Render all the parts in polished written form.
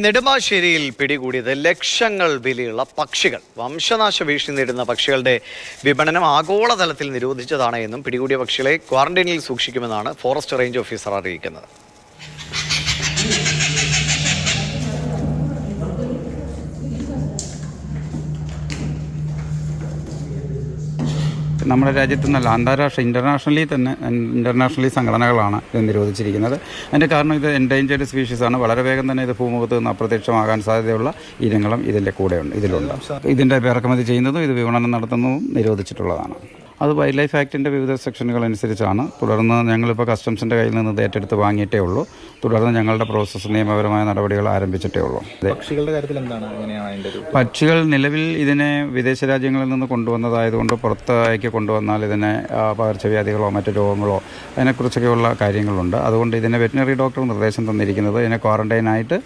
നെടുമ്പാശ്ശേരിയിൽ പിടികൂടിയത് ലക്ഷങ്ങൾ വിലയുള്ള പക്ഷികൾ. വംശനാശ ഭീഷണി നേരിടുന്ന പക്ഷികളുടെ വിപണനം ആഗോളതലത്തിൽ നിരോധിച്ചതാണ് എന്നും പിടികൂടിയ പക്ഷികളെ ക്വാറന്റൈനിൽ സൂക്ഷിക്കുമെന്നാണ് ഫോറസ്റ്റ് റേഞ്ച് ഓഫീസർ അറിയിക്കുന്നത്. നമ്മുടെ രാജ്യത്ത് നിന്നല്ല, ഇൻ്റർനാഷണലി സംഘടനകളാണ് ഇത് നിരോധിച്ചിരിക്കുന്നത്. അതിൻ്റെ കാരണം ഇത് എൻഡേഞ്ചേർഡ് സ്പീഷീസാണ്. വളരെ വേഗം തന്നെ ഇത് ഭൂമുഖത്ത് നിന്ന് അപ്രത്യക്ഷമാകാൻ സാധ്യതയുള്ള ഇനങ്ങളും ഇതിലുണ്ട്. ഇതിൻ്റെ ഇറക്കുമതി ചെയ്യുന്നതും ഇത് വിപണനം നടത്തുന്നതും നിരോധിച്ചിട്ടുള്ളതാണ്. അത് വൈൽഡ് ലൈഫ് ആക്ടിൻ്റെ വിവിധ സെക്ഷനുകൾ അനുസരിച്ചാണ്. തുടർന്ന് ഞങ്ങളിപ്പോൾ കസ്റ്റംസിൻ്റെ കയ്യിൽ നിന്ന് ഇത് ഏറ്റെടുത്ത് വാങ്ങിയിട്ടേ ഉള്ളൂ. തുടർന്ന് ഞങ്ങളുടെ പ്രോസസ്സ് നിയമപരമായ നടപടികൾ ആരംഭിച്ചിട്ടേ ഉള്ളൂ. പക്ഷികളുടെ കാര്യത്തിൽ എന്താണ്? പക്ഷികൾ നിലവിൽ ഇതിനെ വിദേശ രാജ്യങ്ങളിൽ നിന്ന് കൊണ്ടുവന്നതായതുകൊണ്ട് പുറത്തേക്ക് കൊണ്ടുവന്നാൽ ഇതിനെ പകർച്ചവ്യാധികളോ മറ്റു രോഗങ്ങളോ അതിനെക്കുറിച്ചൊക്കെയുള്ള കാര്യങ്ങളുണ്ട്. അതുകൊണ്ട് ഇതിനെ വെറ്റിനറി ഡോക്ടർ നിർദ്ദേശം തന്നിരിക്കുന്നത് ഇതിനെ ക്വാറന്റൈനായിട്ട്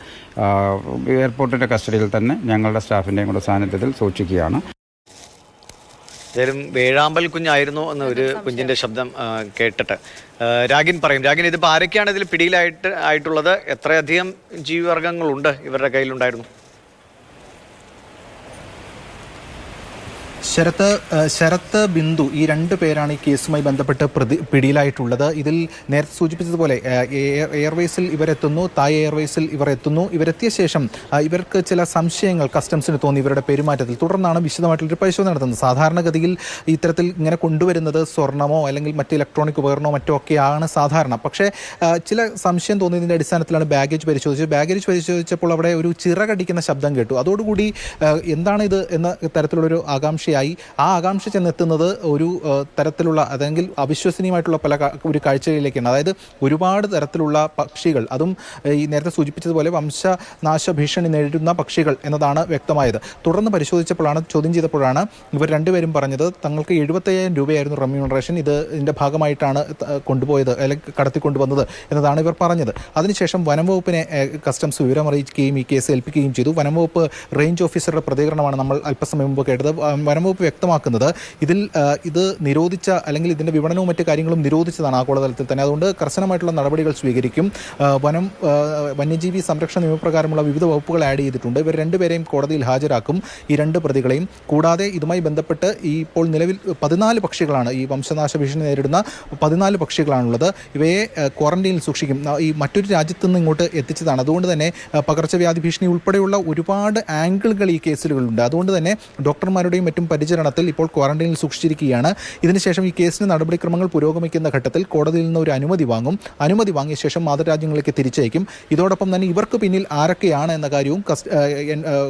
എയർപോർട്ടിൻ്റെ കസ്റ്റഡിയിൽ തന്നെ ഞങ്ങളുടെ സ്റ്റാഫിൻ്റെയും കൂടെ സാന്നിധ്യത്തിൽ സൂക്ഷിക്കുകയാണ്. ഏതായാലും വേഴാമ്പൽ കുഞ്ഞായിരുന്നു എന്ന ഒരു കുഞ്ഞിൻ്റെ ശബ്ദം കേട്ടിട്ട് രാഗിൻ പറയും. രാഗിൻ, ഇതിപ്പോൾ ആരൊക്കെയാണ് ഇതിൽ പിടിയിലായിട്ടുള്ളത്? എത്രയധികം ജീവിവർഗങ്ങളുണ്ട് ഇവരുടെ കയ്യിലുണ്ടായിരുന്നു? ശരത്ത് ബിന്ദു ഈ രണ്ടു പേരാണ് ഈ കേസുമായി ബന്ധപ്പെട്ട് പിടിയിലായിട്ടുള്ളത്. ഇതിൽ നേരത്തെ സൂചിപ്പിച്ചതുപോലെ എയർവേസിൽ ഇവരെത്തുന്നു, തായ് എയർവേസിൽ ഇവർ എത്തുന്നു. ഇവരെത്തിയ ശേഷം ഇവർക്ക് ചില സംശയങ്ങൾ കസ്റ്റംസിന് തോന്നി ഇവരുടെ പെരുമാറ്റത്തിൽ. തുടർന്നാണ് വിശദമായിട്ടുള്ളൊരു പരിശോധന നടത്തുന്നത്. സാധാരണഗതിയിൽ ഇത്തരത്തിൽ ഇങ്ങനെ കൊണ്ടുവരുന്നത് സ്വർണ്ണമോ അല്ലെങ്കിൽ മറ്റ് ഇലക്ട്രോണിക് ഉപകരണമോ മറ്റോ ഒക്കെയാണ് സാധാരണ. പക്ഷേ ചില സംശയം തോന്നിയതിൻ്റെ അടിസ്ഥാനത്തിലാണ് ബാഗേജ് പരിശോധിച്ചത്. ബാഗേജ് പരിശോധിച്ചപ്പോൾ അവിടെ ഒരു ചിറകടിക്കുന്ന ശബ്ദം കേട്ടു. അതോടുകൂടി എന്താണ് ഇത് എന്ന തരത്തിലുള്ളൊരു ആകാംക്ഷയായി. ആ ആകാംക്ഷ ചെന്നെത്തുന്നത് ഒരു തരത്തിലുള്ള അല്ലെങ്കിൽ അവിശ്വസനീയമായിട്ടുള്ള ഒരു കാഴ്ചയിലേക്കാണ്. അതായത് ഒരുപാട് തരത്തിലുള്ള പക്ഷികൾ, അതും ഈ നേരത്തെ സൂചിപ്പിച്ചതുപോലെ വംശനാശ ഭീഷണി നേരിടുന്ന പക്ഷികൾ എന്നതാണ് വ്യക്തമായത്. തുടർന്ന് പരിശോധിച്ചപ്പോഴാണ്, ചോദ്യം ചെയ്തപ്പോഴാണ് ഇവർ രണ്ടുപേരും പറഞ്ഞത് തങ്ങൾക്ക് 75,000 രൂപയായിരുന്നു റെമ്യൂണറേഷൻ, ഇതിൻ്റെ ഭാഗമായിട്ടാണ് കൊണ്ടുപോയത് അല്ലെങ്കിൽ കടത്തിക്കൊണ്ടുവന്നത് എന്നതാണ് ഇവർ പറഞ്ഞത്. അതിനുശേഷം വനംവകുപ്പിനെ കസ്റ്റംസ് വിവരം അറിയിക്കുകയും ഈ കേസ് ഏൽപ്പിക്കുകയും ചെയ്തു. വനംവകുപ്പ് റേഞ്ച് ഓഫീസറുടെ പ്രതികരണമാണ് നമ്മൾ അല്പസമയം മുമ്പ് കേട്ടത്. വനംവകുപ്പ് വ്യക്തമാക്കുന്നത് ഇത് നിരോധിച്ച അല്ലെങ്കിൽ ഇതിൻ്റെ വിപണനവും മറ്റു കാര്യങ്ങളും നിരോധിച്ചതാണ് ആഗോളതലത്തിൽ തന്നെ. അതുകൊണ്ട് കർശനമായിട്ടുള്ള നടപടികൾ സ്വീകരിക്കും. വന്യജീവി സംരക്ഷണ നിയമപ്രകാരമുള്ള വിവിധ വകുപ്പുകൾ ആഡ് ചെയ്തിട്ടുണ്ട്. ഇവർ രണ്ടുപേരെയും കോടതിയിൽ ഹാജരാക്കും, ഈ രണ്ട് പ്രതികളെയും. കൂടാതെ ഇതുമായി ബന്ധപ്പെട്ട് ഇപ്പോൾ നിലവിൽ 14 പക്ഷികളാണ്, ഈ വംശനാശ ഭീഷണി നേരിടുന്ന 14 പക്ഷികളാണുള്ളത്. ഇവയെ ക്വാറന്റൈനിൽ സൂക്ഷിക്കും. ഈ മറ്റൊരു രാജ്യത്തു നിന്ന് ഇങ്ങോട്ട് എത്തിച്ചതാണ്. അതുകൊണ്ട് തന്നെ പകർച്ചവ്യാധി ഭീഷണി ഉൾപ്പെടെയുള്ള ഒരുപാട് ആംഗിളുകൾ ഈ കേസുകളുണ്ട്. അതുകൊണ്ട് തന്നെ ഡോക്ടർമാരുടെയും മറ്റും പരിചരണത്തിൽ ഇപ്പോൾ ക്വാറന്റൈനിൽ സൂക്ഷിച്ചിരിക്കുകയാണ്. ഇതിനുശേഷം ഈ കേസിന് നടപടിക്രമങ്ങൾ പുരോഗമിക്കുന്ന ഘട്ടത്തിൽ കോടതിയിൽ നിന്ന് ഒരു അനുമതി വാങ്ങും. അനുമതി വാങ്ങിയ ശേഷം മാതൃരാജ്യങ്ങളിലേക്ക് തിരിച്ചയക്കും. ഇതോടൊപ്പം തന്നെ ഇവർക്ക് പിന്നിൽ ആരൊക്കെയാണ് എന്ന കാര്യവും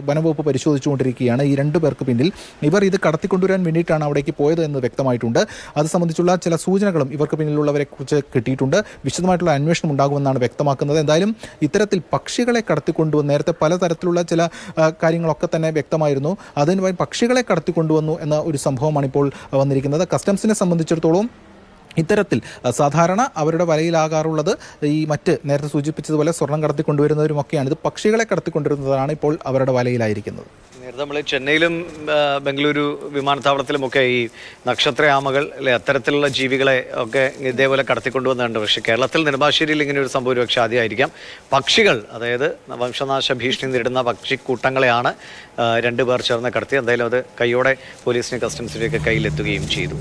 വനംവകുപ്പ് പരിശോധിച്ചുകൊണ്ടിരിക്കുകയാണ്. ഈ 2 പേർക്ക് പിന്നിൽ ഇവർ ഇത് കടത്തിക്കൊണ്ടുവരാൻ വേണ്ടിയിട്ടാണ് അവിടേക്ക് പോയത് എന്ന് വ്യക്തമായിട്ടുണ്ട്. അത് സംബന്ധിച്ചുള്ള ചില സൂചനകളും ഇവർക്ക് പിന്നിലുള്ളവരെ കുറിച്ച് കിട്ടിയിട്ടുണ്ട്. വിശദമായിട്ടുള്ള അന്വേഷണം ഉണ്ടാകുമെന്നാണ് വ്യക്തമാക്കുന്നത്. എന്തായാലും ഇത്തരത്തിൽ പക്ഷികളെ കടത്തിക്കൊണ്ടുവന്ന് നേരത്തെ പലതരത്തിലുള്ള ചില കാര്യങ്ങളൊക്കെ തന്നെ വ്യക്തമായിരുന്നു. അതിന് പക്ഷികളെ കടത്തിക്കൊണ്ടുവന്നു എന്ന ഒരു സംഭവമാണ് ഇപ്പോൾ വന്നിരിക്കുന്നത്. കസ്റ്റംസിനെ സംബന്ധിച്ചിടത്തോളം ഇത്തരത്തിൽ സാധാരണ അവരുടെ വലയിലാകാറുള്ളത് ഈ മറ്റ് നേരത്തെ സൂചിപ്പിച്ചതുപോലെ സ്വർണം കടത്തിക്കൊണ്ടുവരുന്നവരുമൊക്കെയാണ്. ഇത് പക്ഷികളെ കടത്തിക്കൊണ്ടുവരുന്നതാണ് ഇപ്പോൾ അവരുടെ വലയിലായിരിക്കുന്നത്. നേരത്തെ നമ്മൾ ചെന്നൈയിലും ബംഗളൂരു വിമാനത്താവളത്തിലുമൊക്കെ ഈ നക്ഷത്രയാമകൾ അല്ലെ അത്തരത്തിലുള്ള ജീവികളെ ഒക്കെ ഇതേപോലെ കടത്തിക്കൊണ്ടുവന്നുണ്ട്. പക്ഷേ കേരളത്തിൽ നെടുമ്പാശ്ശേരിയിൽ ഇങ്ങനെ ഒരു സംഭവം പക്ഷേ ആദ്യമായിരിക്കാം. പക്ഷികൾ, അതായത് വംശനാശ ഭീഷണി നേരിടുന്ന പക്ഷിക്കൂട്ടങ്ങളെയാണ് 2 പേർ ചേർന്ന് കടത്തി. എന്തായാലും അത് കൈയോടെ പോലീസിനെ കസ്റ്റംസിൻ്റെയൊക്കെ കയ്യിലെത്തുകയും ചെയ്തു.